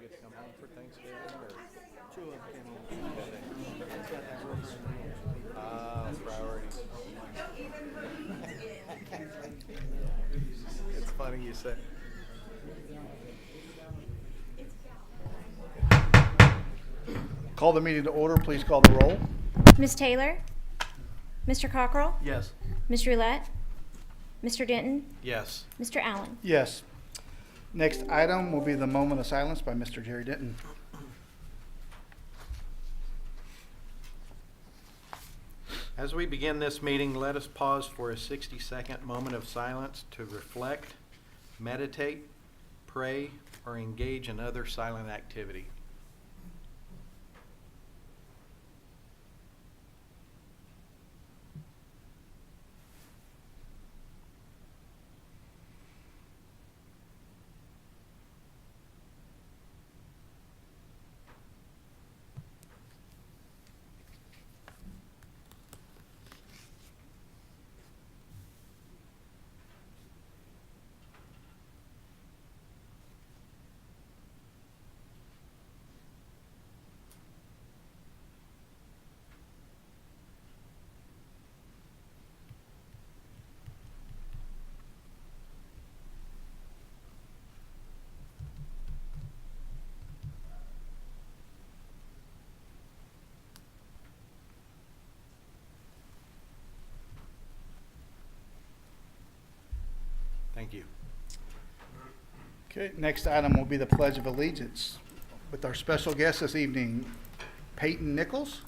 get to come home for Thanksgiving, or? Two of them came home. It's got that really Priorities. It's funny you say. Call the meeting to order. Please call the roll. Ms. Taylor? Mr. Cockrell? Yes. Ms. Roulette? Mr. Denton? Yes. Mr. Allen? Yes. Next item will be the moment of silence by Mr. Jerry Denton. As we begin this meeting, let us pause for a 60-second moment of silence to reflect, meditate, pray, or engage in other silent activity. Thank you. Okay, next item will be the Pledge of Allegiance with our special guest this evening, Peyton Nichols.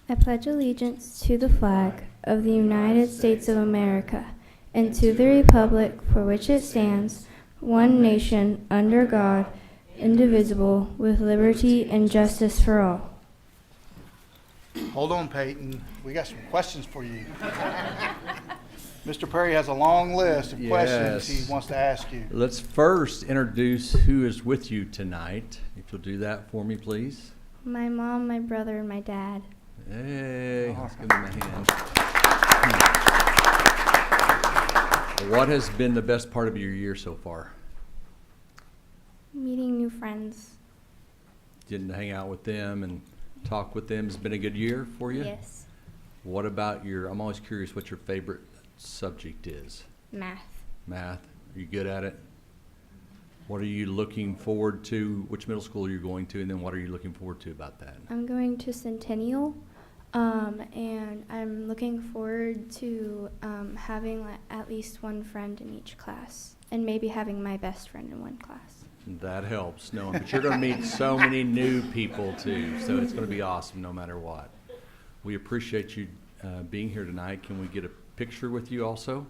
I pledge allegiance to the flag of the United States of America and to the republic for which it stands, one nation, under God, indivisible, with liberty and justice for all. Hold on, Peyton. We got some questions for you. Mr. Perry has a long list of questions Yes. he wants to ask you. Let's first introduce who is with you tonight. If you'll do that for me, please. My mom, my brother, and my dad. Hey, let's give them a hand. What has been the best part of your year so far? Meeting new friends. Getting to hang out with them and talk with them has been a good year for you? Yes. What about I'm always curious what your favorite subject is. Math. Math. Are you good at it? What are you looking forward to? Which middle school are you going to? And then what are you looking forward to about that? I'm going to Centennial, and I'm looking forward to having at least one friend in each class, and maybe having my best friend in one class. That helps, knowing. But you're going to meet so many new people, too, so it's going to be awesome no matter what. We appreciate you being here tonight. Can we get a picture with you also?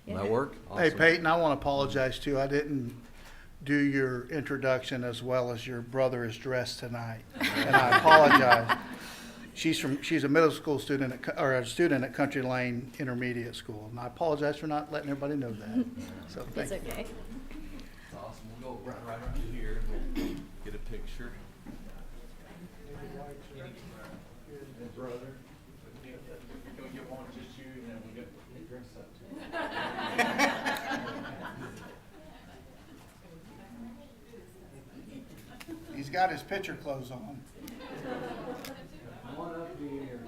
Will that work? Hey, Awesome. Peyton, I want to apologize too. I didn't do your introduction as well as your brother is dressed tonight, and I apologize. She's a middle school student or a student at Country Lane Intermediate School, and I apologize for not letting everybody know that. So thank you. okay. That's awesome. We'll go right around here and get a picture. Brother, can we get one just you and then we get dressed up too? He's got his picture clothes on. Come on up here.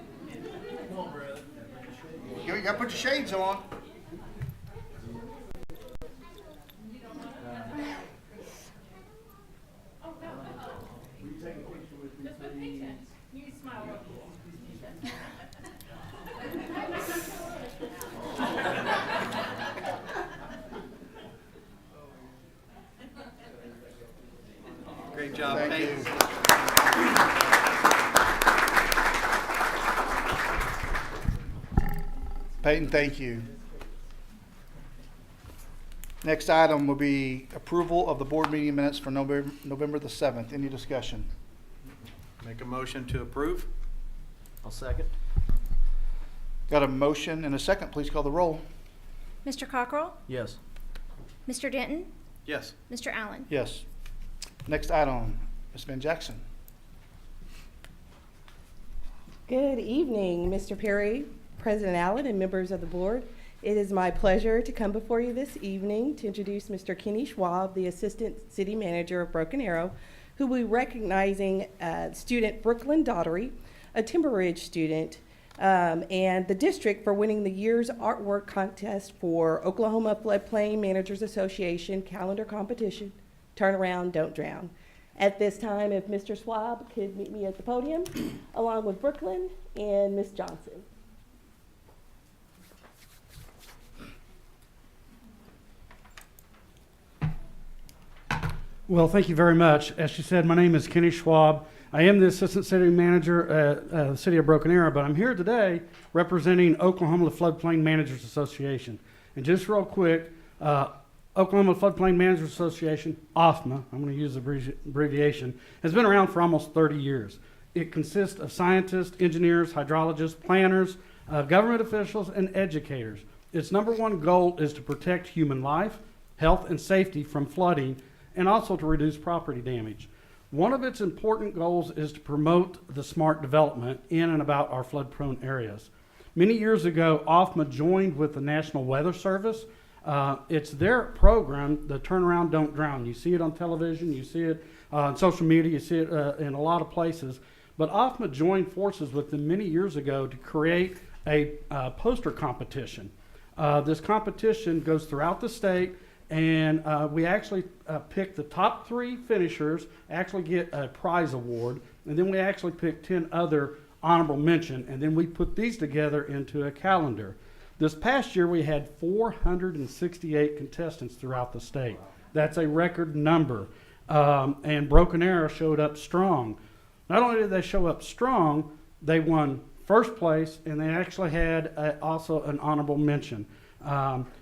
Come on, brother. You got to put your shades on. Great job, Thank Peyton. you. Peyton, thank you. Next item will be approval of the board meeting minutes for November the 7th. Any discussion? Make a motion to approve? I'll second. Got a motion and a second. Please call the roll. Mr. Cockrell? Yes. Mr. Denton? Yes. Mr. Allen? Yes. Next item, Ms. Van Jackson. Good evening, Mr. Perry, President Allen, and members of the board. It is my pleasure to come before you this evening to introduce Mr. Kenny Schwab, the Assistant City Manager of Broken Arrow, who will be recognizing student Brooklyn Daughtery, a Timber Ridge student, and the district for winning the year's artwork contest for Oklahoma Floodplain Managers Association calendar competition, Turn Around, Don't Drown. At this time, if Mr. Schwab could meet me at the podium, along with Brooklyn and Ms. Johnson. Well, thank you very much. As she said, my name is Kenny Schwab. I am the Assistant City Manager at the City of Broken Arrow, but I'm here today representing Oklahoma Floodplain Managers Association. And just real quick, Oklahoma Floodplain Managers Association, OFMA, I'm going to use the abbreviation, has been around for almost 30 years. It consists of scientists, engineers, hydrologists, planners, government officials, and educators. Its number one goal is to protect human life, health, and safety from flooding, and also to reduce property damage. One of its important goals is to promote the smart development in and about our flood-prone areas. Many years ago, OFMA joined with the National Weather Service. It's their program, the Turn Around, Don't Drown. You see it on television, you see it on social media, you see it in a lot of places. But OFMA joined forces with them many years ago to create a poster competition. This competition goes throughout the state, and we actually pick the top 3 finishers, actually get a prize award, and then we actually pick 10 other honorable mention, and then we put these together into a calendar. This past year, we had 468 contestants throughout the state. That's a record number. And Broken Arrow showed up strong. Not only did they show up strong, they won first place, and they actually had also an honorable mention.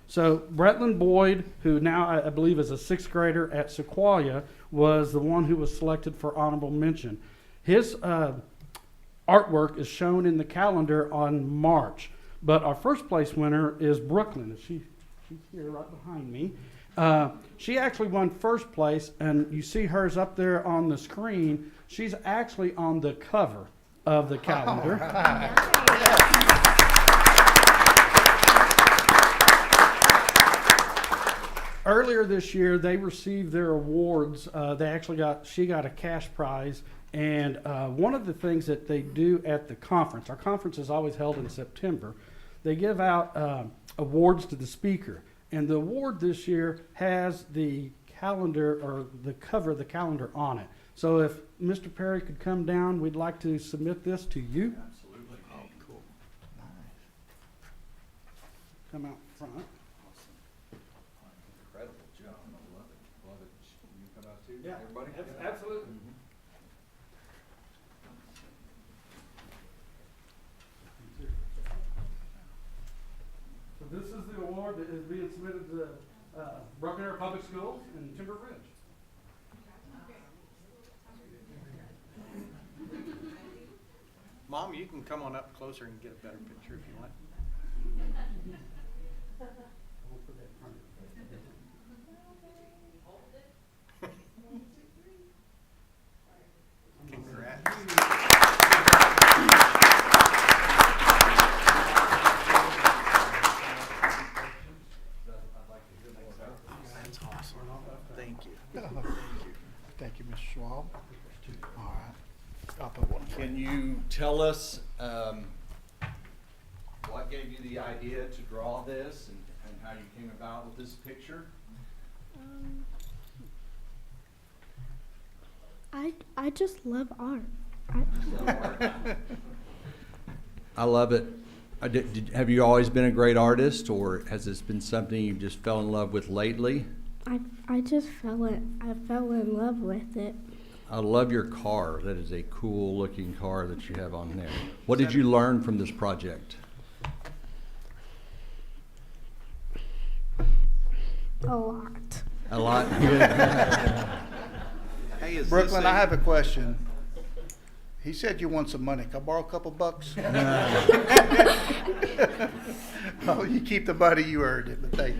So Bretland Boyd, who now I believe is a 6th grader at Sequoia, was the one who was selected for honorable mention. His artwork is shown in the calendar on March. But our first place winner is Brooklyn. She's here right behind me. She actually won first place, and you see hers up there on the screen. She's actually on the cover of the calendar. Earlier this year, they received their awards. She got a cash prize. And one of the things that they do at the conference, our conference is always held in September, they give out awards to the speaker. And the award this year has the calendar, or the cover of the calendar on it. So if Mr. Perry could come down, we'd like to submit this to you. Absolutely. Oh, cool. Come out front. Incredible job. I love it. Love it. You come out too? Yeah, Everybody? absolutely. So this is the award that is being submitted to Broken Arrow Public Schools and Timber Ridge. Mom, you can come on up closer and get a better picture if you want. Congrats. That's awesome. Thank you. Thank you, Mr. Schwab. All right. I'll put one. Can you tell us what gave you the idea to draw this and how you came about with this picture? I just love art. I love it. Have you always been a great artist, or has this been something you just fell in love with lately? I just fell in love with it. I love your car. That is a cool looking car that you have on there. What did you learn from this project? A lot. A lot. Hey, is Brooklyn, this I have a question. He said you want some money. Can I borrow a couple bucks? Oh, you keep the money, you earned it, but they.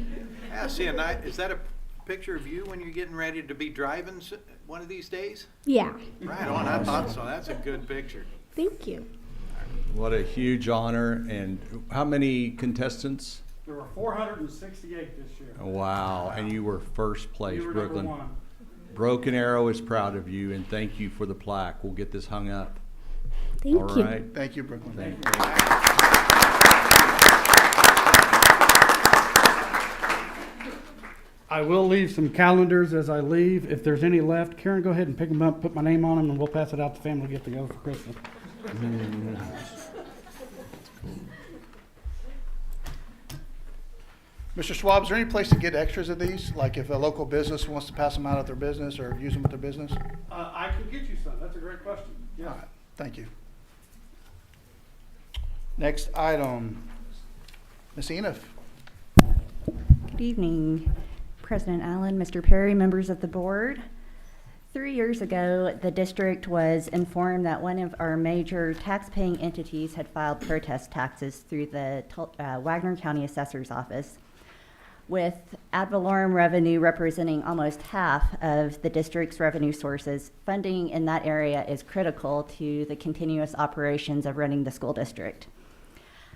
Yeah, see, is that a picture of you when you're getting ready to be driving one of these days? Yeah. Right on, I thought so. That's a good picture. Thank you. What a huge honor. And how many contestants? There were 468 this year. Wow. And you were first place, You were number Brooklyn. one. Broken Arrow is proud of you, and thank you for the plaque. We'll get this hung up. Thank All you. right. Thank you, Brooklyn. Thank you. I will leave some calendars as I leave. If there's any left, Karen, go ahead and pick them up, put my name on them, and we'll pass it out to family get together for Christmas. Mr. Schwab, is there any place to get extras of these? Like if a local business wants to pass them out at their business or use them at their business? I can get you some. That's a great question. All right, thank you. Next item, Ms. Eniff. Good evening, President Allen, Mr. Perry, members of the board. 3 years ago, the district was informed that one of our major tax-paying entities had filed protest taxes through the Wagner County Assessor's Office. With ad valorem revenue representing almost half of the district's revenue sources, funding in that area is critical to the continuous operations of running the school district.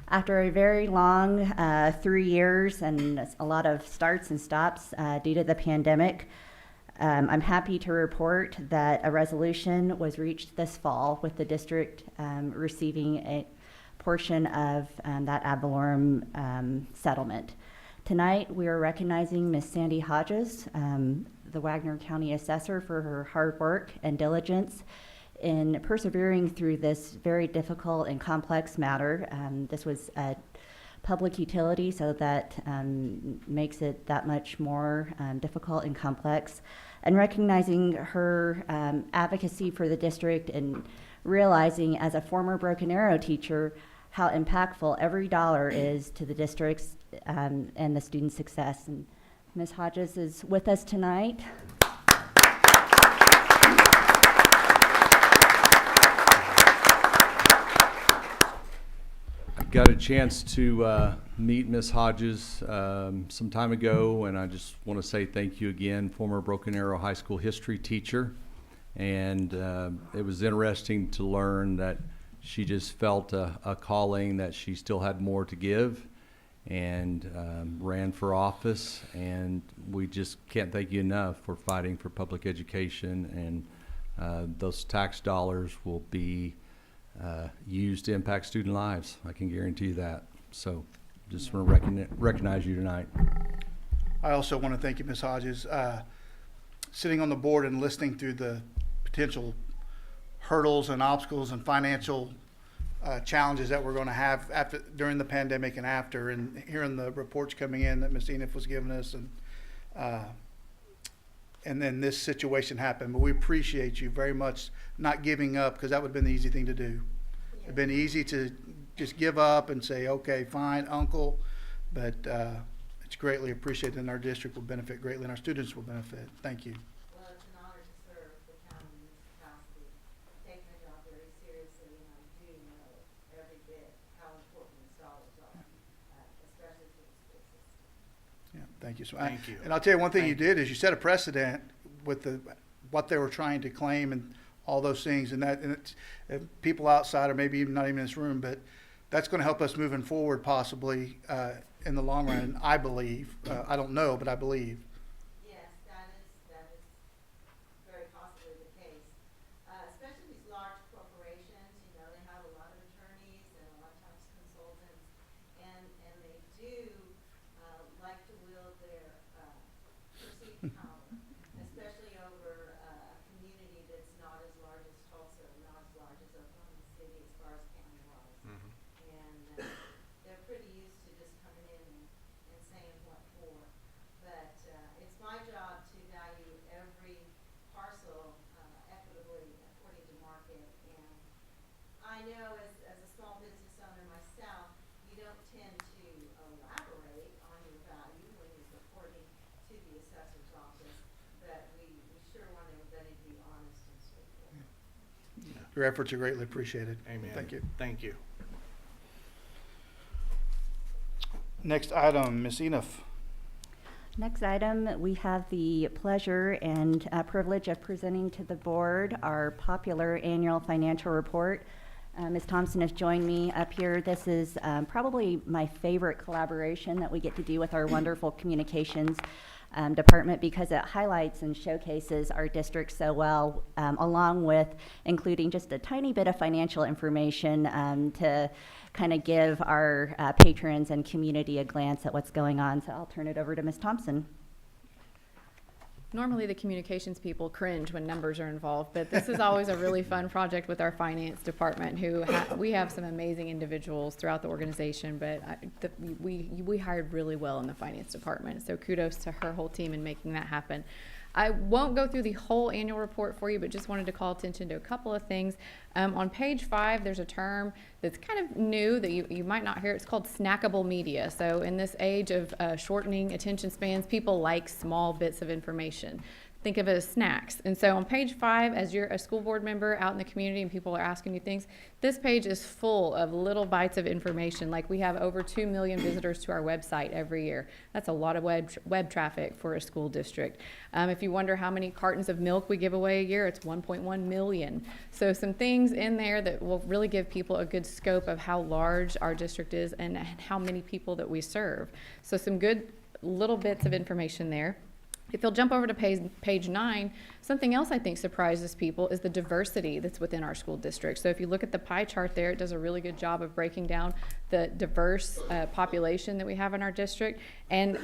After a very long 3 years and a lot of starts and stops due to the pandemic, I'm happy to report that a resolution was reached this fall with the district receiving a portion of that ad valorem settlement. Tonight, we are recognizing Ms. Sandy Hodges, the Wagner County Assessor, for her hard work and diligence in persevering through this very difficult and complex matter. This was a public utility, so that makes it that much more difficult and complex. And recognizing her advocacy for the district and realizing as a former Broken Arrow teacher how impactful every dollar is to the district's and the student success. And Ms. Hodges is with us tonight. I got a chance to meet Ms. Hodges some time ago, and I just want to say thank you again, former Broken Arrow High School history teacher. And it was interesting to learn that she just felt a calling that she still had more to give, and ran for office. And we just can't thank you enough for fighting for public education, and those tax dollars will be used to impact student lives. I can guarantee you that. So just want to recognize you tonight. I also want to thank you, Ms. Hodges. Sitting on the board and listening through the potential hurdles and obstacles and financial challenges that we're going to have during the pandemic and after, and hearing the reports coming in that Ms. Eniff was giving us, and then this situation happened. But we appreciate you very much not giving up, because that would have been the easy thing to do. It'd been easy to just give up and say, okay, fine, uncle, but it's greatly appreciated, and our district will benefit greatly, and our students will benefit. Thank you. Well, it's an honor to serve the county in this capacity. I take my job very seriously, and I do know every bit how important these dollars are, especially to the school system. Yeah, thank you. So Thank you. And I'll tell you one thing Thank you did is you set a precedent with what they were trying to claim and all those things, and it's people outside, or maybe even not even in this room, but that's going to help us moving forward possibly in the long run, I believe. I don't know, but I believe. Yes, that is very possibly the case. Especially these large corporations, you know, they have a lot of attorneys and a lot of tax consultants, and they do like to wield their perceived power, especially over a community that's not as large as Tulsa, not as large as Oklahoma City as far as county-wise. Mhm. And they're pretty used to just coming in and saying what for. But it's my job to value every parcel equitably according to market. And I know as a small business owner myself, you don't tend to elaborate on your value when you're reporting to the assessor's office, but we sure want everybody to be honest and straightforward. Your efforts are greatly appreciated. Amen. Thank you. Thank you. Next item, Ms. Eniff. Next item, we have the pleasure and privilege of presenting to the board our popular annual financial report. Ms. Thompson has joined me up here. This is probably my favorite collaboration that we get to do with our wonderful communications department, because it highlights and showcases our district so well, along with including just a tiny bit of financial information to kind of give our patrons and community a glance at what's going on. So I'll turn it over to Ms. Thompson. Normally, the communications people cringe when numbers are involved, but this is always a really fun project with our finance department, who we have some amazing individuals throughout the organization, but we hired really well in the finance department. So kudos to her whole team in making that happen. I won't go through the whole annual report for you, but just wanted to call attention to a couple of things. On page 5, there's a term that's kind of new that you might not hear. It's called snackable media. So in this age of shortening attention spans, people like small bits of information. Think of it as snacks. And so on page 5, as you're a school board member out in the community and people are asking you things, this page is full of little bites of information. Like, we have over 2 million visitors to our website every year. That's a lot of web traffic for a school district. If you wonder how many cartons of milk we give away a year, it's 1.1 million. So some things in there that will really give people a good scope of how large our district is and how many people that we serve. So some good little bits of information there. If you'll jump over to page 9, something else I think surprises people is the diversity that's within our school district. So if you look at the pie chart there, it does a really good job of breaking down the diverse population that we have in our district. And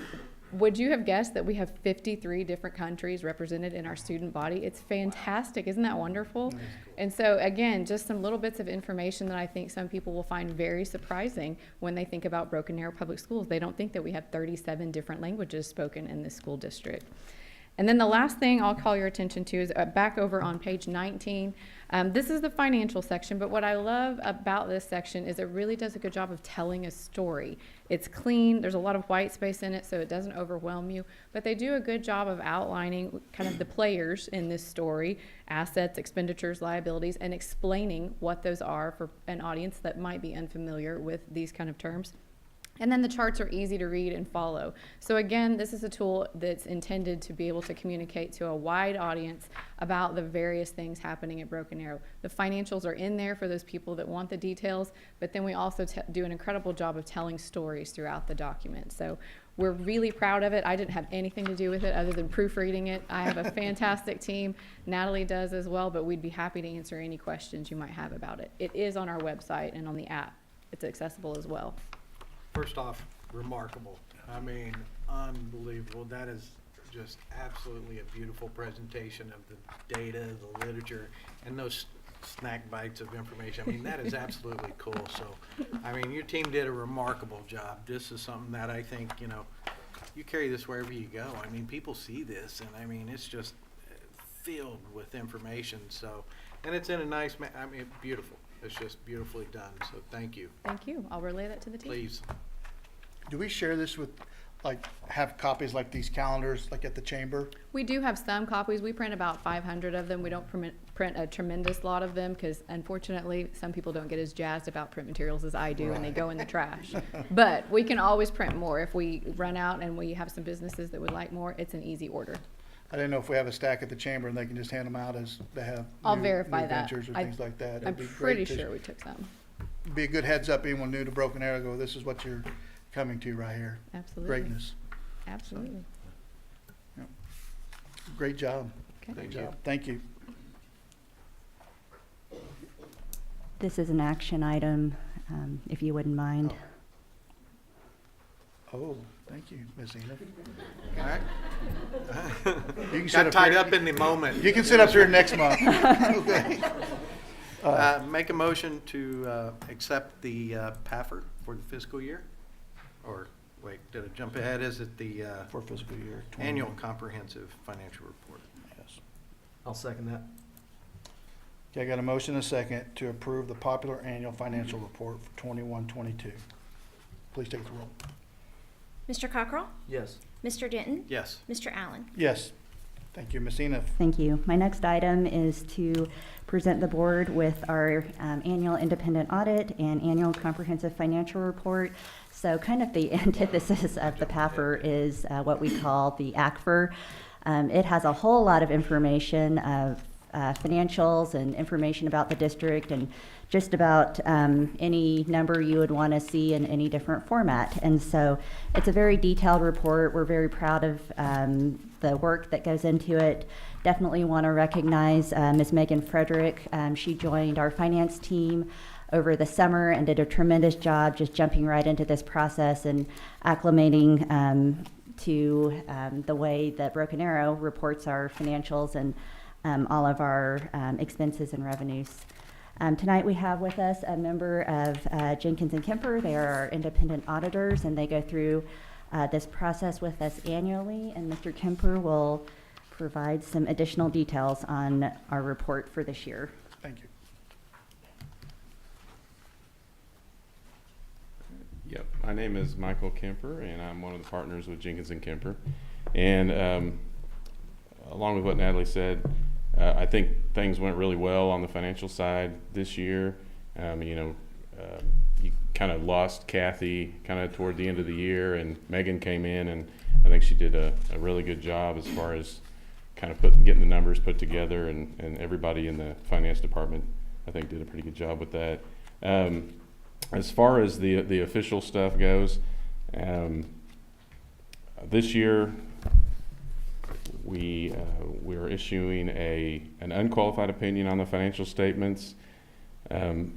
would you have guessed that we have 53 different countries represented in our student body? It's fantastic. Isn't that wonderful? And so, again, just some little bits of information that I think some people will find very surprising when they think about Broken Arrow Public Schools. They don't think that we have 37 different languages spoken in this school district. And then the last thing I'll call your attention to is back over on page 19. This is the financial section, but what I love about this section is it really does a good job of telling a story. It's clean, there's a lot of white space in it, so it doesn't overwhelm you, but they do a good job of outlining kind of the players in this story, assets, expenditures, liabilities, and explaining what those are for an audience that might be unfamiliar with these kind of terms. And then the charts are easy to read and follow. So again, this is a tool that's intended to be able to communicate to a wide audience about the various things happening at Broken Arrow. The financials are in there for those people that want the details, but then we also do an incredible job of telling stories throughout the document. So we're really proud of it. I didn't have anything to do with it other than proofreading it. I have a fantastic team. Natalie does as well, but we'd be happy to answer any questions you might have about it. It is on our website and on the app. It's accessible as well. First off, remarkable. I mean, unbelievable. That is just absolutely a beautiful presentation of the data, the literature, and those snack bites of information. I mean, that is absolutely cool. So, I mean, your team did a remarkable job. This is something that I think, you know, you carry this wherever you go. I mean, people see this, and I mean, it's just filled with information. So, and it's in a nice, I mean, beautiful. It's just beautifully done, so thank you. Thank you. I'll relay that to the team. Please. Do we share this with, like, have copies like these calendars, like at the chamber? We do have some copies. We print about 500 of them. We don't print a tremendous lot of them because, unfortunately, some people don't get as jazzed about print materials as I do, and they go in the trash. But we can always print more. If we run out and we have some businesses that would like more, it's an easy order. I didn't know if we have a stack at the chamber and they can just hand them out as they have I'll new verify that. ventures or things like that. I'm It'd be pretty great to sure we took some. Be a good heads up, anyone new to Broken Arrow, go, this is what you're coming to right here. Absolutely. Greatness. Absolutely. Great job. Okay. Great job. Thank you. This is an action item, if you wouldn't mind. Oh, thank you, Ms. Ena. All right. You can sit Got up tied here. up in the moment. You can sit up here next month. Okay. Make a motion to accept the PAFR for the fiscal year? Or, wait, did I jump ahead? Is it the For fiscal year 20. annual comprehensive financial report? Yes. I'll second that. Okay, I got a motion and a second to approve the popular annual financial report for 21-22. Please take the roll. Mr. Cockrell? Yes. Mr. Denton? Yes. Mr. Allen? Yes. Thank you, Ms. Ena. Thank you. My next item is to present the board with our annual independent audit and annual comprehensive financial report. So kind of the antithesis of the PAFR is what we call the ACFR. It has a whole lot of information financials and information about the district and just about any number you would want to see in any different format. And so it's a very detailed report. We're very proud of the work that goes into it. Definitely want to recognize Ms. Megan Frederick. She joined our finance team over the summer and did a tremendous job just jumping right into this process and acclimating to the way that Broken Arrow reports our financials and all of our expenses and revenues. Tonight we have with us a member of Jenkins and Kemper. They are our independent auditors, and they go through this process with us annually, and Mr. Kemper will provide some additional details on our report for this year. Thank you. Yep, my name is Michael Kemper, and I'm one of the partners with Jenkins and Kemper. And along with what Natalie said, I think things went really well on the financial side this year. You kind of lost Kathy kind of toward the end of the year, and Megan came in, and I think she did a really good job as far as kind of getting the numbers put together, and everybody in the finance department, I think, did a pretty good job with that. As far as the official stuff goes, this year we're issuing an unqualified opinion on the financial statements. There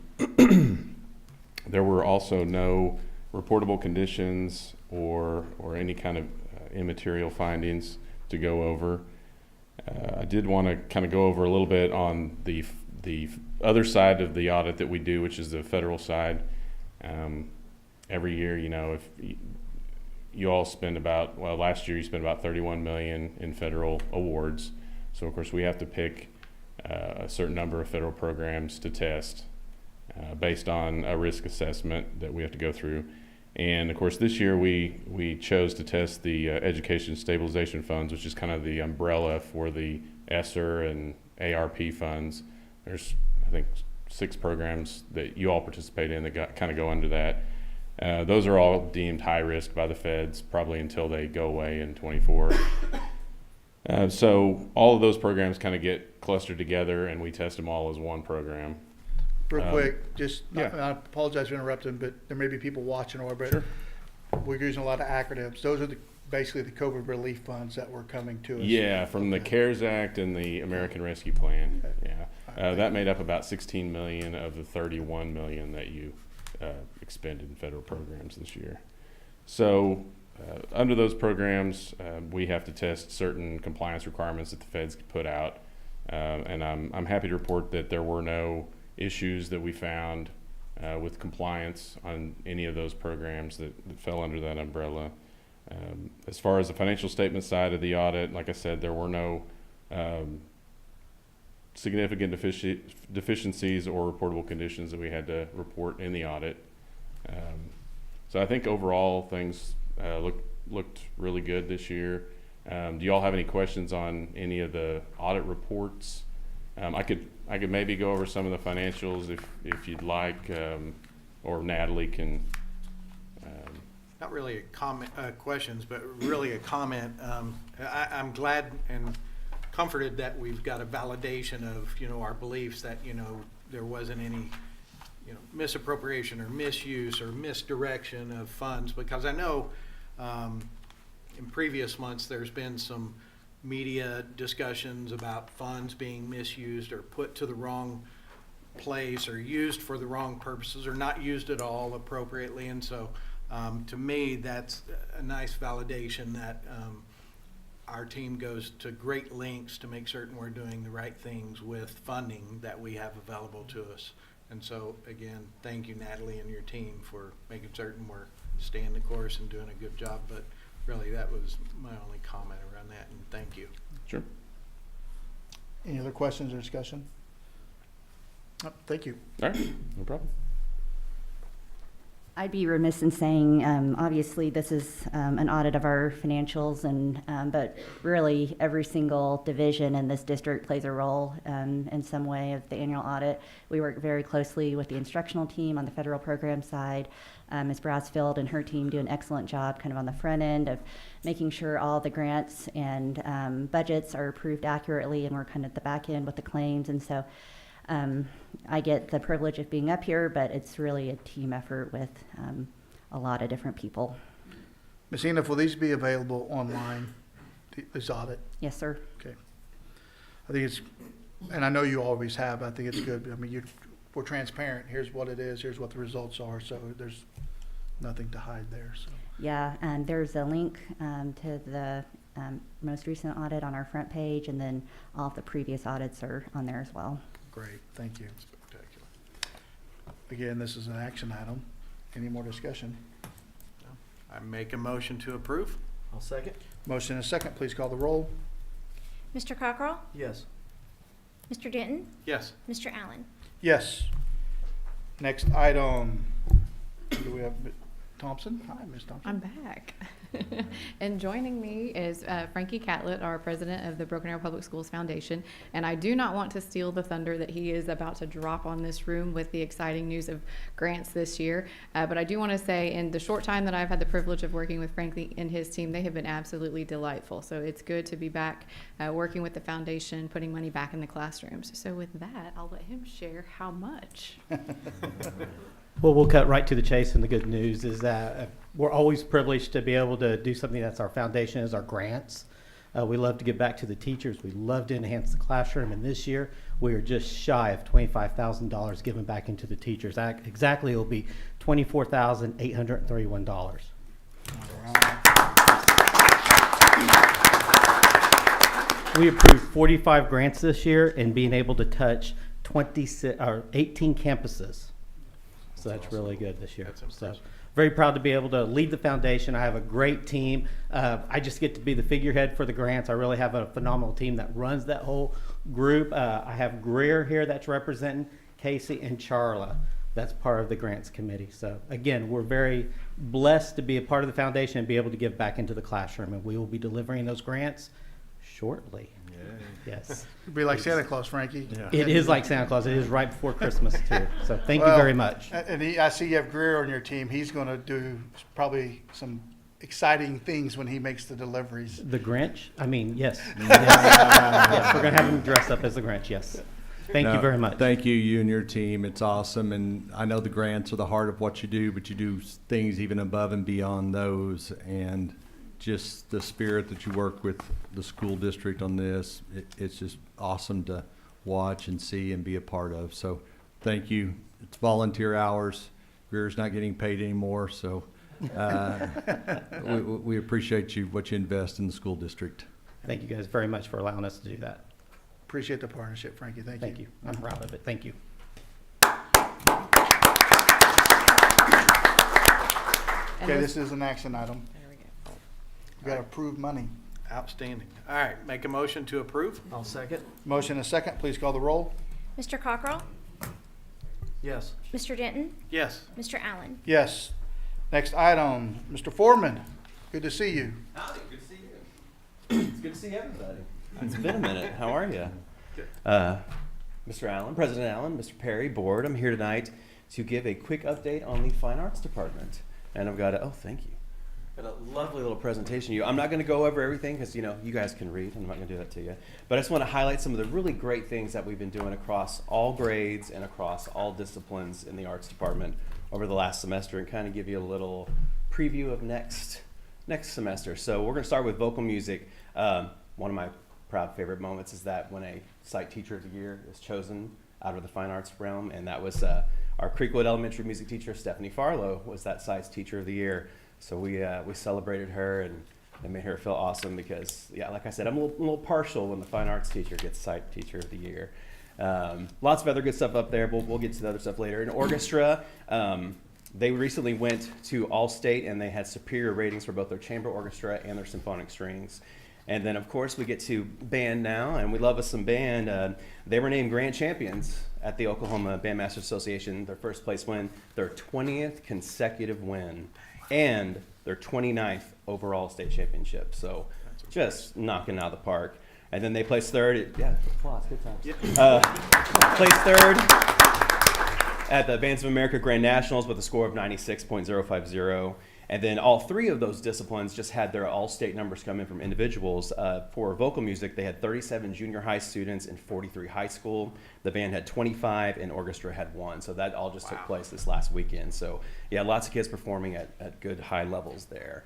were also no reportable conditions or any kind of immaterial findings to go over. I did want to kind of go over a little bit on the other side of the audit that we do, which is the federal side. Every year, if you all spend last year you spent about $31 million in federal awards. So of course we have to pick a certain number of federal programs to test based on a risk assessment that we have to go through. And of course this year we chose to test the Education Stabilization Funds, which is kind of the umbrella for the ESSER and ARP funds. There's, I think, 6 programs that you all participate in that kind of go under that. Those are all deemed high risk by the feds, probably until they go away in 24. So all of those programs kind of get clustered together, and we test them all as one program. Real quick, yeah. I apologize for interrupting, but there may be people watching but Sure. we're using a lot of acronyms. Those are basically the COVID relief funds that were coming to us. Yeah, from the CARES Act and the American Rescue Plan. Okay. Yeah, that made up about $16 million of the $31 million that you expended in federal programs this year. So under those programs, we have to test certain compliance requirements that the feds put out, and I'm happy to report that there were no issues that we found with compliance on any of those programs that fell under that umbrella. As far as the financial statement side of the audit, like I said, there were no significant deficiencies or reportable conditions that we had to report in the audit. So I think overall things looked really good this year. Do you all have any questions on any of the audit reports? I could maybe go over some of the financials if you'd like, or Natalie can. Not really a comment, questions, but really a comment. I'm glad and comforted that we've got a validation of, our beliefs that, there wasn't any, misappropriation or misuse or misdirection of funds, because I know in previous months there's been some media discussions about funds being misused or put to the wrong place or used for the wrong purposes or not used at all appropriately. And so to me, that's a nice validation that our team goes to great lengths to make certain we're doing the right things with funding that we have available to us. And so, again, thank you, Natalie, and your team for making certain we're staying the course and doing a good job. But really, that was my only comment around that, and thank you. Sure. Any other questions or discussion? Thank you. All right, no problem. I'd be remiss in saying, obviously, this is an audit of our financials, but really every single division in this district plays a role in some way of the annual audit. We work very closely with the instructional team on the federal program side. Ms. Brasfield and her team do an excellent job kind of on the front end of making sure all the grants and budgets are approved accurately, and we're kind of at the back end with the claims. And so I get the privilege of being up here, but it's really a team effort with a lot of different people. Ms. Enoff, will these be available online, this audit? Yes, sir. Okay. I think it's, and I know you always have, I think it's good. I mean, we're transparent. Here's what it is. Here's what the results are. So there's nothing to hide there. So. Yeah, and there's a link to the most recent audit on our front page, and then all of the previous audits are on there as well. Great, thank you. Spectacular. Again, this is an action item. Any more discussion? I make a motion to approve. I'll second. Motion and a second, please call the roll. Mr. Cockrell? Yes. Mr. Denton? Yes. Mr. Allen? Yes. Next item, do we have Thompson? Hi, Ms. Thompson. I'm back. And joining me is Frankie Catlett, our president of the Broken Arrow Public Schools Foundation. And I do not want to steal the thunder that he is about to drop on this room with the exciting news of grants this year. But I do want to say, in the short time that I've had the privilege of working with Frankie and his team, they have been absolutely delightful. So it's good to be back working with the foundation, putting money back in the classrooms. So with that, I'll let him share how much. Well, we'll cut right to the chase, and the good news is that we're always privileged to be able to do something that's our foundation, is our grants. We love to give back to the teachers. We love to enhance the classroom, and this year we are just shy of $25,000 given back into the teachers. Exactly, it will be $24,831. We approved 45 grants this year and being able to touch 18 campuses. So that's really good this year. So very proud to be able to lead the foundation. I have a great team. I just get to be the figurehead for the grants. I really have a phenomenal team that runs that whole group. I have Greer here that's representing Casey, and Charla that's part of the grants committee. So again, we're very blessed to be a part of the foundation and be able to give back into the classroom. And we will be delivering those grants shortly. Yes. It'd be like Santa Claus, Frankie. Yeah. It is like Santa Claus. It is right before Christmas, too. So thank you very much. And I see you have Greer on your team. He's going to do probably some exciting things when he makes the deliveries. The Grinch? I mean, yes. Yes, we're going to have him dress up as the Grinch, yes. Thank you very much. Thank you, you and your team. It's awesome. And I know the grants are the heart of what you do, but you do things even above and beyond those. And just the spirit that you work with the school district on this, it's just awesome to watch and see and be a part of. So thank you. It's volunteer hours. Greer's not getting paid anymore, so we appreciate you, what you invest in the school district. Thank you guys very much for allowing us to do that. Appreciate the partnership, Frankie. Thank you. Thank you. I'm proud of it. Thank you. Okay, this is an action item. There we go. We got to approve money. Outstanding. All right, make a motion to approve. I'll second. Motion and a second. Please call the roll. Mr. Cockrell? Yes. Mr. Denton? Yes. Mr. Allen? Yes. Next item, Mr. Foreman. Good to see you. Howdy, good to see you. It's good to see everybody. It's been a minute. How are you? Mr. Allen, President Allen, Mr. Perry, Board, I'm here tonight to give a quick update on the Fine Arts Department. And I've got thank you. Got a lovely little presentation. I'm not going to go over everything because, you guys can read. I'm not going to do that to you. But I just want to highlight some of the really great things that we've been doing across all grades and across all disciplines in the arts department over the last semester, and kind of give you a little preview of next semester. So we're going to start with vocal music. One of my proud favorite moments is that when a site teacher of the year is chosen out of the fine arts realm, and that was our Creekwood Elementary music teacher, Stephanie Farlow, was that site's teacher of the year. So we celebrated her and made her feel awesome because, yeah, like I said, I'm a little partial when the fine arts teacher gets site teacher of the year. Lots of other good stuff up there, but we'll get to the other stuff later. In orchestra, they recently went to All-State, and they had superior ratings for both their chamber orchestra and their symphonic strings. And then, of course, we get to band now, and we love us some band. They were named grand champions at the Oklahoma Bandmasters Association, their first place win, their 20th consecutive win, and their 29th overall state championship. So just knocking out of the park. And then they placed third. Yeah, applause, good times. Placed third at the Bands of America Grand Nationals with a score of 96.050. And then all three of those disciplines just had their all-state numbers come in from individuals. For vocal music, they had 37 junior high students and 43 high school. The band had 25 and orchestra had 1. So that all just took place this last weekend. So yeah, lots of kids performing at good high levels there.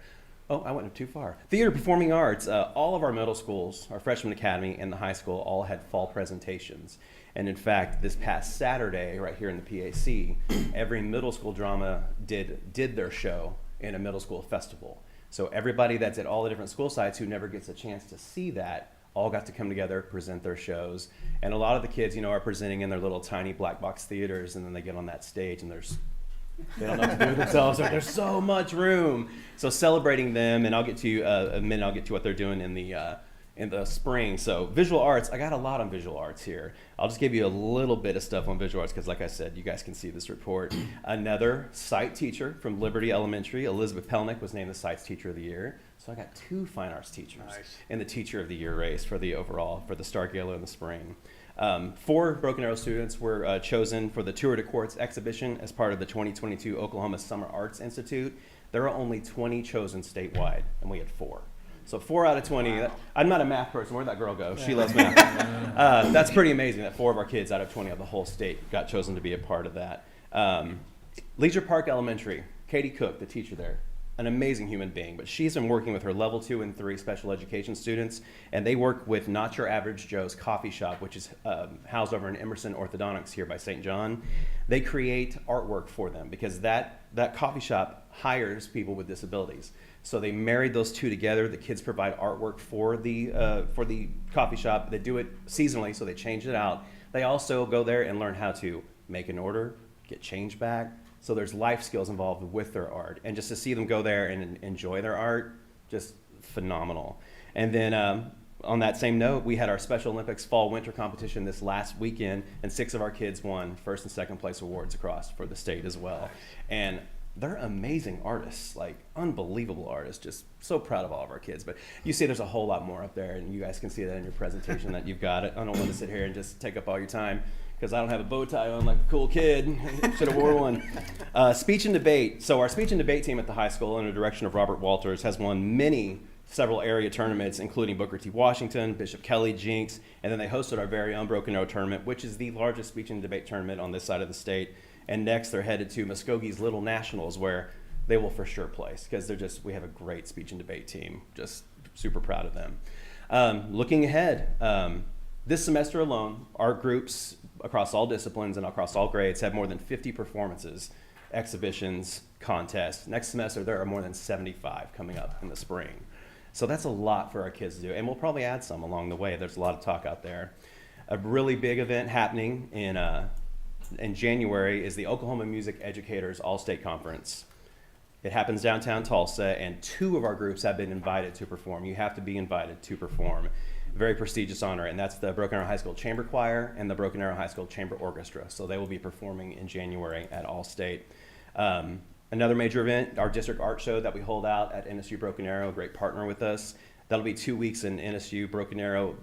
Oh, I went too far. Theater, performing arts. All of our middle schools, our freshman academy and the high school all had fall presentations. And in fact, this past Saturday, right here in the PAC, every middle school drama did their show in a middle school festival. So everybody that's at all the different school sites who never gets a chance to see that all got to come together, present their shows. And a lot of the kids, you know, are presenting in their little tiny black box theaters, and then they get on that stage and they don't know what to do with themselves. There's so much room. So celebrating them, and I'll get to a minute. I'll get to what they're doing in the spring. So visual arts, I got a lot on visual arts here. I'll just give you a little bit of stuff on visual arts because, like I said, you guys can see this report. Another sight teacher from Liberty Elementary, Elizabeth Pelnick, was named the Sights Teacher of the Year. So I got 2 fine arts teachers in the Teacher of the Year race for the overall, for the Star Gala in the spring. 4 Broken Arrow students were chosen for the Tour de Courts exhibition as part of the 2022 Oklahoma Summer Arts Institute. There are only 20 chosen statewide, and we had 4. So 4 out of 20. I'm not a math person. Where'd that girl go? She loves math. That's pretty amazing that 4 of our kids out of 20 of the whole state got chosen to be a part of that. Leisure Park Elementary, Katie Cook, the teacher there, an amazing human being, but she's been working with her level 2 and 3 special education students, and they work with Not Your Average Joe's Coffee Shop, which is housed over in Emerson Orthodontics here by St. John. They create artwork for them because that coffee shop hires people with disabilities. So they married those 2 together. The kids provide artwork for the coffee shop. They do it seasonally, so they change it out. They also go there and learn how to make an order, get change back. So there's life skills involved with their art. And just to see them go there and enjoy their art, just phenomenal. And then on that same note, we had our Special Olympics fall-winter competition this last weekend, and 6 of our kids won first and second place awards across for the state as well. And they're amazing artists, like unbelievable artists. Just so proud of all of our kids. But you see there's a whole lot more up there, and you guys can see that in your presentation that you've got it. I don't want to sit here and just take up all your time because I don't have a bow tie on like a cool kid. Should have wore one. Speech and debate. So our speech and debate team at the high school, under the direction of Robert Walters, has won several area tournaments, including Booker T. Washington, Bishop Kelly, Jinx, and then they hosted our very own Broken Arrow tournament, which is the largest speech and debate tournament on this side of the state. And next, they're headed to Muskogee's Little Nationals, where they will for sure place, because we have a great speech and debate team. Just super proud of them. Looking ahead, this semester alone, our groups across all disciplines and across all grades have more than 50 performances, exhibitions, contests. Next semester, there are more than 75 coming up in the spring. So that's a lot for our kids to do, and we'll probably add some along the way. There's a lot of talk out there. A really big event happening in January is the Oklahoma Music Educators All-State Conference. It happens downtown Tulsa, and 2 of our groups have been invited to perform. You have to be invited to perform. Very prestigious honor, and that's the Broken Arrow High School Chamber Choir and the Broken Arrow High School Chamber Orchestra. So they will be performing in January at All-State. Another major event, our district art show that we hold out at NSU Broken Arrow, a great partner with us. That'll be 2 weeks in NSU. Broken Arrow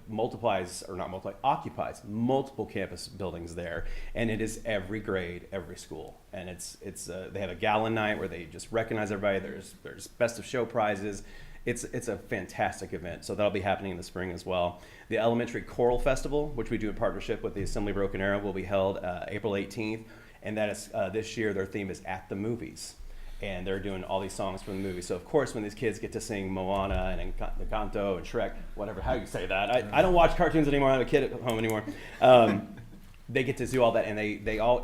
occupies multiple campus buildings there, and it is every grade, every school. And they have a gala night where they just recognize everybody. There's best of show prizes. It's a fantastic event. So that'll be happening in the spring as well. The Elementary Choral Festival, which we do in partnership with the Assembly Broken Arrow, will be held April 18th, and that is this year their theme is At the Movies. And they're doing all these songs from the movie. So of course, when these kids get to sing Moana and Encanto and Shrek, whatever, how you say that. I don't watch cartoons anymore. I have a kid at home anymore. They get to do all that, and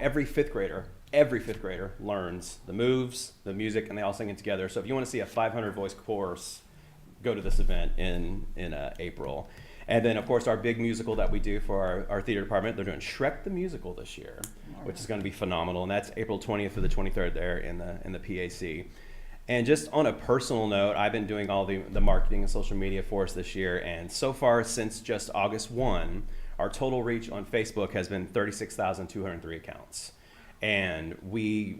every fifth grader learns the moves, the music, and they all sing it together. So if you want to see a 500 voice chorus, go to this event in April. And then, of course, our big musical that we do for our theater department, they're doing Shrek the Musical this year, which is going to be phenomenal. And that's April 20th through the 23rd there in the PAC. And just on a personal note, I've been doing all the marketing and social media for us this year. And so far, since just August 1, Our total reach on Facebook has been 36,203 accounts. And we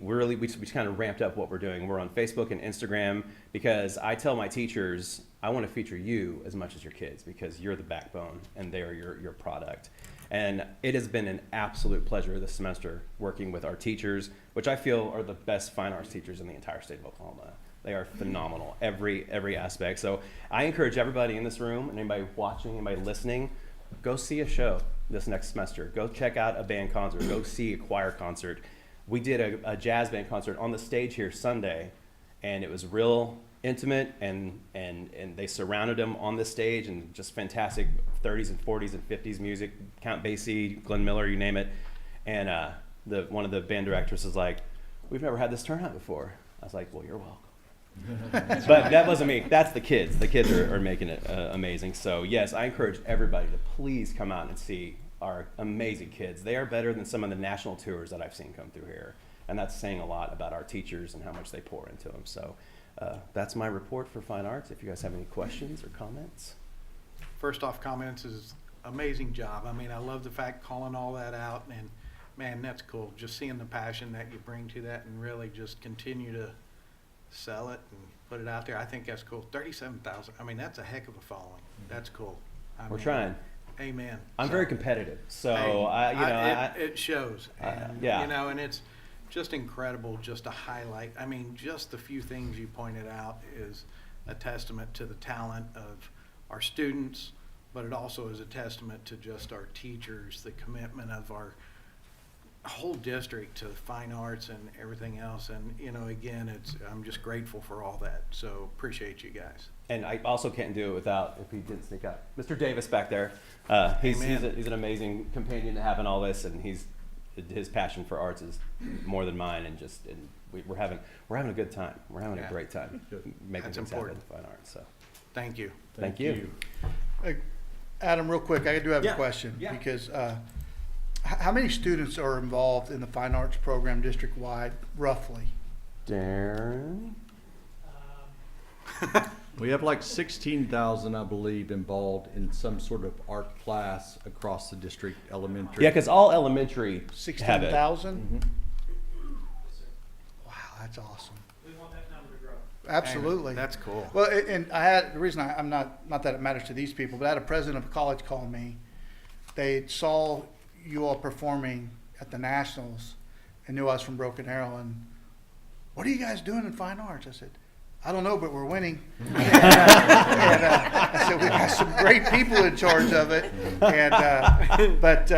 kind of ramped up what we're doing. We're on Facebook and Instagram because I tell my teachers, I want to feature you as much as your kids because you're the backbone and they're your product. And it has been an absolute pleasure this semester working with our teachers, which I feel are the best fine arts teachers in the entire state of Oklahoma. They are phenomenal, every aspect. So I encourage everybody in this room and anybody watching, anybody listening, go see a show this next semester. Go check out a band concert. Go see a choir concert. We did a jazz band concert on the stage here Sunday, and it was real intimate, and they surrounded him on the stage, and just fantastic 30s and 40s and 50s music, Count Basie, Glenn Miller, you name it. And one of the band directors was like, "We've never had this turnout before." I was like, "Well, you're welcome." But that wasn't me. That's the kids. The kids are making it amazing. So yes, I encourage everybody to please come out and see our amazing kids. They are better than some of the national tours that I've seen come through here. And that's saying a lot about our teachers and how much they pour into them. So that's my report for fine arts. If you guys have any questions or comments. First off, comments is amazing job. I mean, I love the fact calling all that out, and man, that's cool. Just seeing the passion that you bring to that and really just continue to sell it and put it out there. I think that's cool. 37,000. I mean, that's a heck of a following. That's cool. We're trying. Amen. I'm very competitive, so it shows. And, yeah. You know, and it's just incredible just to highlight. I mean, just the few things you pointed out is a testament to the talent of our students, but it also is a testament to just our teachers, the commitment of our whole district to fine arts and everything else. And, you know, again, I'm just grateful for all that. So appreciate you guys. And I also can't do it without, if he didn't sneak up, Mr. Davis back there. He's an amazing companion to have in all this, and his passion for arts is more than mine. And we're having a good time. We're having a great time making things happen in fine arts. So thank you. Thank you. Adam, real quick, I do have a question because how many students are involved in the fine arts program district-wide, roughly? Darren? We have like 16,000, I believe, involved in some sort of art class across the district elementary. Yeah, because all elementary have it. 16,000? Mm-hmm. Wow, that's awesome. We want that number to grow. Absolutely. That's cool. Well, and I had the reason I'm not that it matters to these people, but I had a president of a college call me. They saw you all performing at the Nationals and knew I was from Broken Arrow, and what are you guys doing in fine arts? I said, I don't know, but we're winning. and I said, we've got some great people in charge of it. And but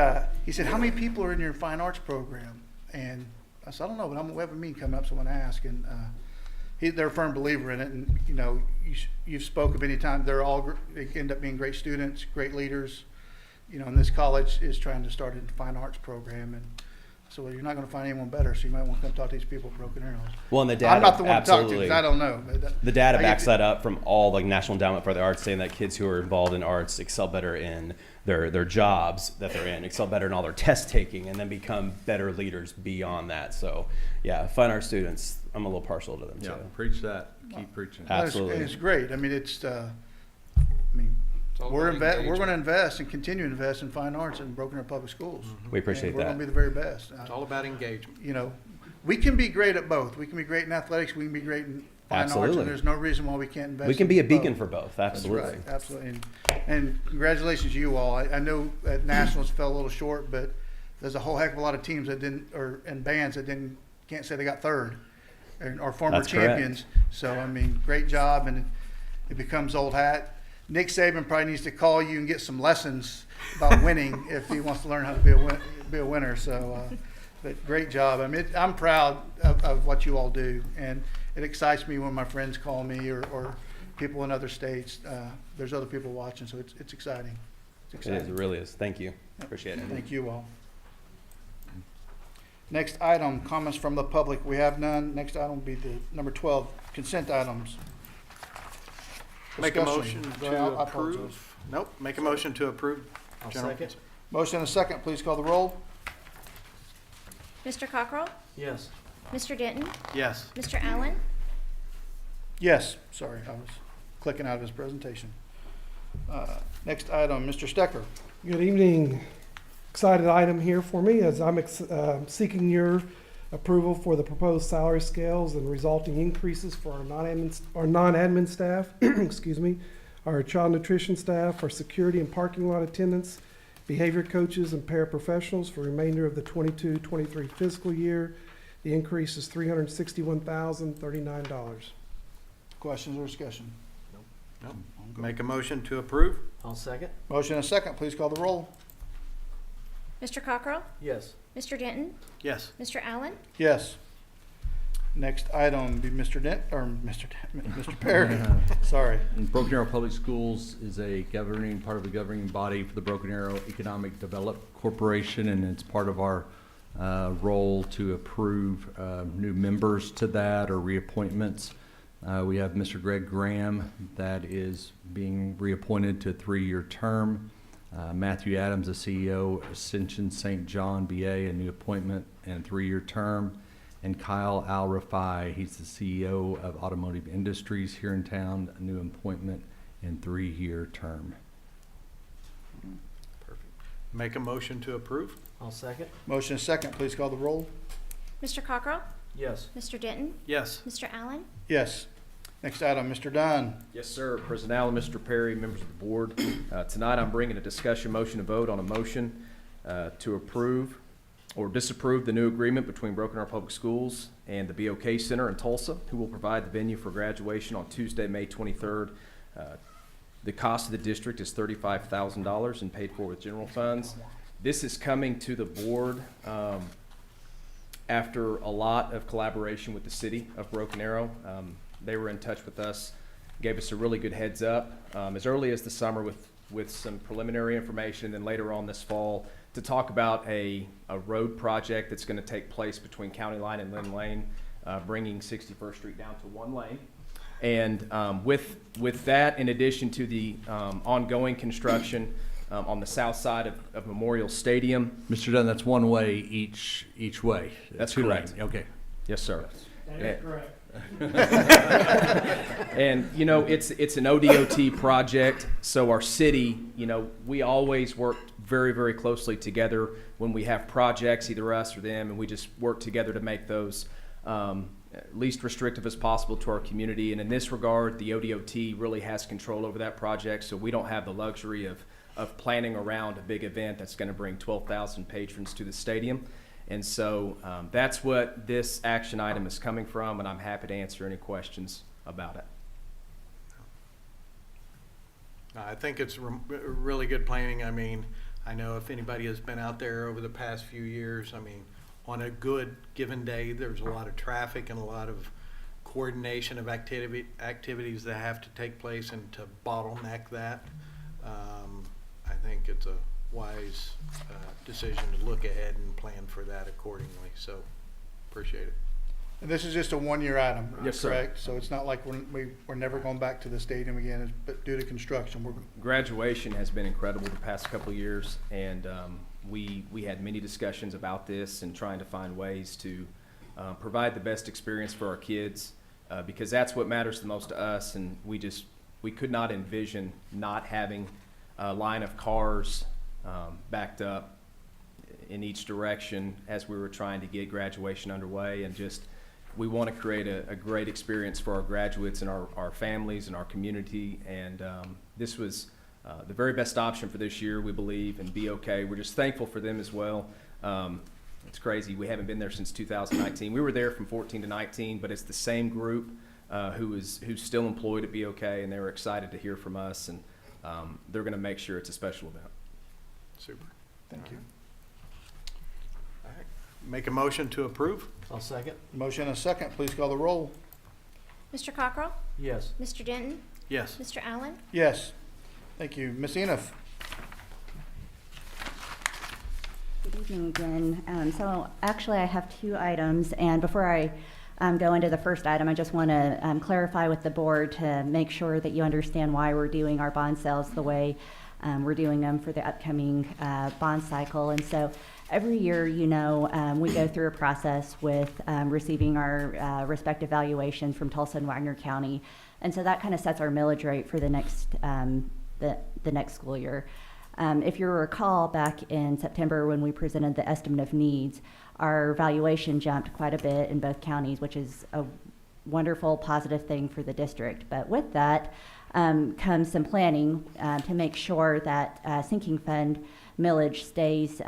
he said, how many people are in your fine arts program? And I said, I don't know, but we have a meeting coming up, so I'm going to ask. And they're a firm believer in it. And, you know, you've spoken many times. They end up being great students, great leaders. You know, and this college is trying to start a fine arts program. And so you're not going to find anyone better, so you might want to come talk to these people at Broken Arrows. Well, and the data, I'm not the one absolutely. to talk to because I don't know. But the data backs that up from all like National Endowment for the Arts, saying that kids who are involved in arts excel better in their jobs that they're in, excel better in all their test taking, and then become better leaders beyond that. So, yeah, fine art students, I'm a little partial to them too. Yeah, preach that. Keep preaching. Absolutely. It's great. I mean, we're going to invest and continue to invest in fine arts in Broken Arrow Public Schools. We appreciate and we're that. going to be the very best. It's all about engagement. You know, we can be great at both. We can be great in athletics. We can be great in fine arts. Absolutely. And there's no reason why we can't invest. We can be a in beacon both. for both. Absolutely. That's right. Absolutely. And congratulations to you all. I know at Nationals fell a little short, but there's a whole heck of a lot of teams that didn't, and bands that can't say they got third, or former That's correct. champions. So I mean, great job, and it becomes old hat. Nick Saban probably needs to call you and get some lessons about winning if he wants to learn how to be a winner. So, but great job. I mean, I'm proud of what you all do, and it excites me when my friends call me or people in other states. There's other people watching, so it's exciting. It's exciting. It is. It really is. Thank you. Appreciate it. Thank you all. Next item, comments from the public. We have none. Next item will be the number 12, consent items. Make a Discussion. motion Go ahead, to I apologize. approve. Nope, make a motion to approve. General consent. Motion and a second. Please call the roll. Mr. Cockrell? Yes. Mr. Denton? Yes. Mr. Allen? Yes. Sorry, I was clicking out of his presentation. Next item, Mr. Stecker. Good evening. Excited item here for me as I'm seeking your approval for the proposed salary scales and resulting increases for our non-admin staff, excuse me, our child nutrition staff, our security and parking lot attendants, behavior coaches, and paraprofessionals for the remainder of the 22-23 fiscal year. The increase is $361,039. Questions or discussion? Nope. Make a motion to approve? I'll second. Motion and a second, please call the roll. Mr. Cockrell? Yes. Mr. Denton? Yes. Mr. Allen? Yes. Next item be Mr. Mr. Perry. Sorry. And Broken Arrow Public Schools is part of the governing body for the Broken Arrow Economic Development Corporation, and it's part of our role to approve new members to that or reappointments. We have Mr. Greg Graham that is being reappointed to a 3-year term. Matthew Adams, the CEO, Ascension St. John, BA, a new appointment and 3-year term. And Kyle Al-Rafai, he's the CEO of Automotive Industries here in town, a new appointment and 3-year term. Perfect. Make a motion to approve? I'll second. Motion and a second, please call the roll. Mr. Cockrell? Yes. Mr. Denton? Yes. Mr. Allen? Yes. Next item, Mr. Dunn. Yes, sir. President Allen, Mr. Perry, members of the board. Tonight I'm bringing a discussion motion to vote on a motion to approve or disapprove the new agreement between Broken Arrow Public Schools and the BOK Center in Tulsa, who will provide the venue for graduation on Tuesday, May 23rd. The cost of the district is $35,000 and paid for with general funds. This is coming to the board after a lot of collaboration with the city of Broken Arrow. They were in touch with us, gave us a really good heads up as early as the summer with some preliminary information, and then later on this fall to talk about a road project that's going to take place between County Line and Lynn Lane, bringing 61st Street down to 1 lane. And with that, in addition to the ongoing construction on the south side of Memorial Stadium. Mr. Dunn, that's 1 way each way. That's 2 correct. lane. Okay. Yes, sir. That is correct. And you know, it's an ODOT project, so our city, you know, we always work very, very closely together when we have projects, either us or them, and we just work together to make those least restrictive as possible to our community. And in this regard, the ODOT really has control over that project, so we don't have the luxury of planning around a big event that's going to bring 12,000 patrons to the stadium. And so that's what this action item is coming from, and I'm happy to answer any questions about it. I think it's really good planning. I mean, I know if anybody has been out there over the past few years, I mean, on a good given day, there's a lot of traffic and a lot of coordination of activities that have to take place, and to bottleneck that, I think it's a wise decision to look ahead and plan for that accordingly. So, appreciate it. And this is just a 1-year item, Yes, sir. correct? So it's not like we're never going back to the stadium again, but due to construction, Graduation has been incredible the past couple of years, and we had many discussions about this and trying to find ways to provide the best experience for our kids, because that's what matters the most to us. And we could not envision not having a line of cars backed up in each direction as we were trying to get graduation underway. And just, we want to create a great experience for our graduates and our families and our community. And this was the very best option for this year, we believe, and BOK. We're just thankful for them as well. It's crazy, we haven't been there since 2019. We were there from 14 to 19, but it's the same group who's still employed at BOK, and they were excited to hear from us, and they're going to make sure it's a special event. Super. thank you. All right. Make a motion to approve? I'll second. Motion and a second, please call the roll. Mr. Cockrell? Yes. Mr. Denton? Yes. Mr. Allen? Yes. Thank you. Ms. Enoff. Good evening again. So actually I have 2 items, and before I go into the first item, I just want to clarify with the board to make sure that you understand why we're doing our bond sales the way we're doing them for the upcoming bond cycle. And so every year, you know, we go through a process with receiving our respective valuations from Tulsa and Wagner County. And so that kind of sets our millage rate for the the next school year. If you recall, back in September when we presented the estimate of needs, our valuation jumped quite a bit in both counties, which is a wonderful, positive thing for the district. But with that comes some planning to make sure that sinking fund millage stays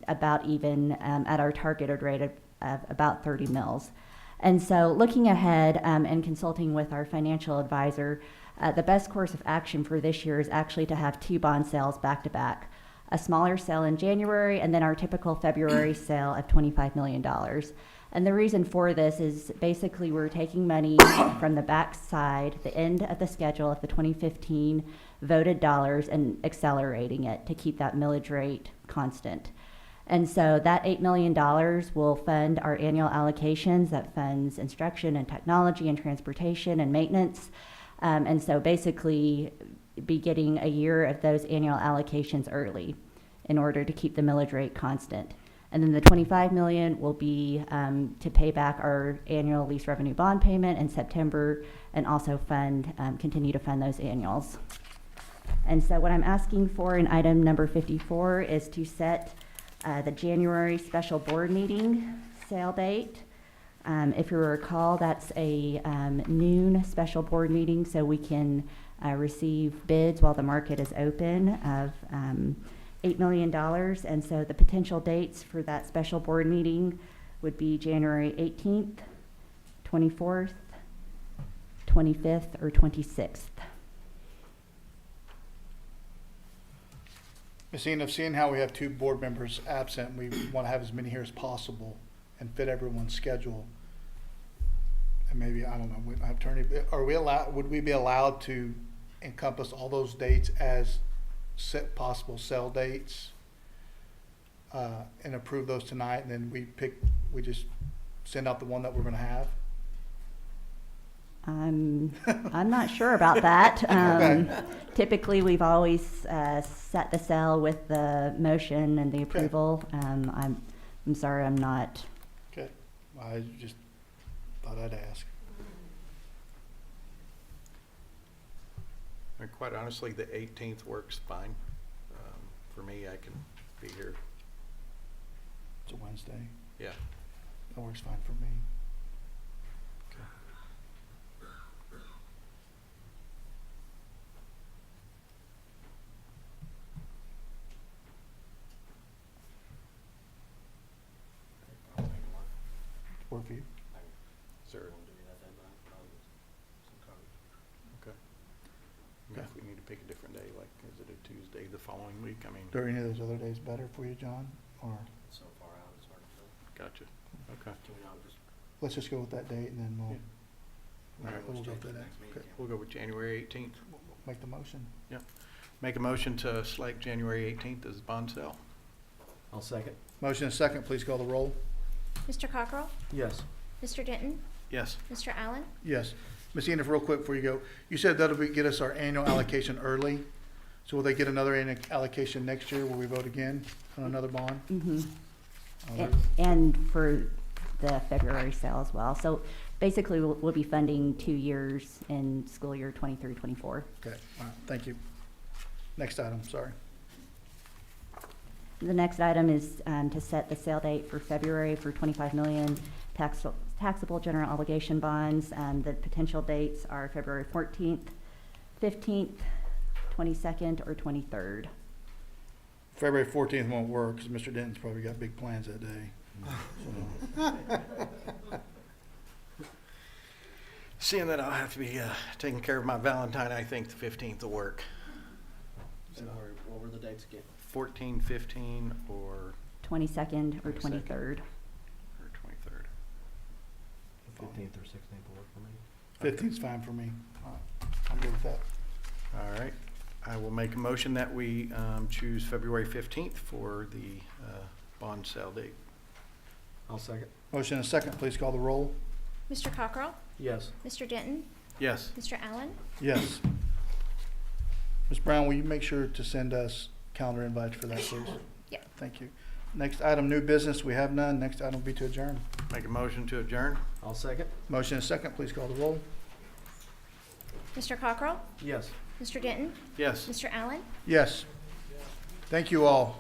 about even at our targeted rate of about 30 mils. And so looking ahead and consulting with our financial advisor, the best course of action for this year is actually to have 2 bond sales back to back. A smaller sale in January and then our typical February sale of $25 million. And the reason for this is basically we're taking money from the back side, the end of the schedule of the 2015 voted dollars, and accelerating it to keep that millage rate constant. And so that $8 million will fund our annual allocations that funds instruction and technology and transportation and maintenance. And so basically be getting a year of those annual allocations early in order to keep the millage rate constant. And then the $25 million will be to pay back our annual lease revenue bond payment in September and also continue to fund those annuals. And so what I'm asking for in item number 54 is to set the January special board meeting sale date. If you recall, that's a noon special board meeting, so we can receive bids while the market is open of $8 million. And so the potential dates for that special board meeting would be January 18th, 24th, 25th, or 26th. Ms. Enoff, seeing how we have 2 board members absent, we want to have as many here as possible and fit everyone's schedule. And maybe, I don't know, attorney, would we be allowed to encompass all those dates as set possible sell dates and approve those tonight, and then we just send out the one that we're going to have? I'm not sure about that. Okay. Typically, we've always set the sale with the motion and the approval. I'm sorry, I'm not. Okay. I just thought I'd ask. And quite honestly, the 18th works fine. For me, I can be here. It's a Wednesday. Yeah. That works fine for me. Work for you? Sir. Okay. Okay. If we need to pick a different day, like, is it a Tuesday the following week? I mean. Are any of those other days better for you, John? Or So far out, it's hard to tell. Gotcha. Okay. Can we not just let's just go with that date and then we'll. Yeah. All right, We'll we'll go change for the that. next meeting, Okay. can't We'll go with January 18th. Make the motion. Yep. Make a motion to select January 18th as bond sale. I'll second. Motion and second, please call the roll. Mr. Cockrell? Yes. Mr. Denton? Yes. Mr. Allen? Yes. Ms. Enoff, real quick before you go, you said get us our annual allocation early. So will they get another annual allocation next year? Will we vote again on another bond? Mm-hmm. And for the February sale as well. So basically, we'll be funding 2 years in school year 23-24. Okay, all right, thank you. Next item, sorry. The next item is to set the sale date for February for $25 million taxable general obligation bonds. The potential dates are February 14th, 15th, 22nd, or 23rd. February 14th won't work because Mr. Denton's probably got big plans that day. So, Seeing that I'll have to be taking care of my Valentine, I think the 15th will work. So what were the dates again? 14, 15, or 22nd or 22nd. 23rd. Or 23rd. The 15th or 16th will work for me. 15th's fine for me. All right, I'm good with that. All right. I will make a motion that we choose February 15th for the bond sale date. I'll second. Motion and second, please call the roll. Mr. Cockrell? Yes. Mr. Denton? Yes. Mr. Allen? Yes. Ms. Brown, will you make sure to send us calendar invites for that, please? Yeah. Thank you. Next item, new business. We have none. Next item will be to adjourn. Make a motion to adjourn. I'll second. Motion and second, please call the roll. Mr. Cockrell? Yes. Mr. Denton? Yes. Mr. Allen? Yes. Thank you all.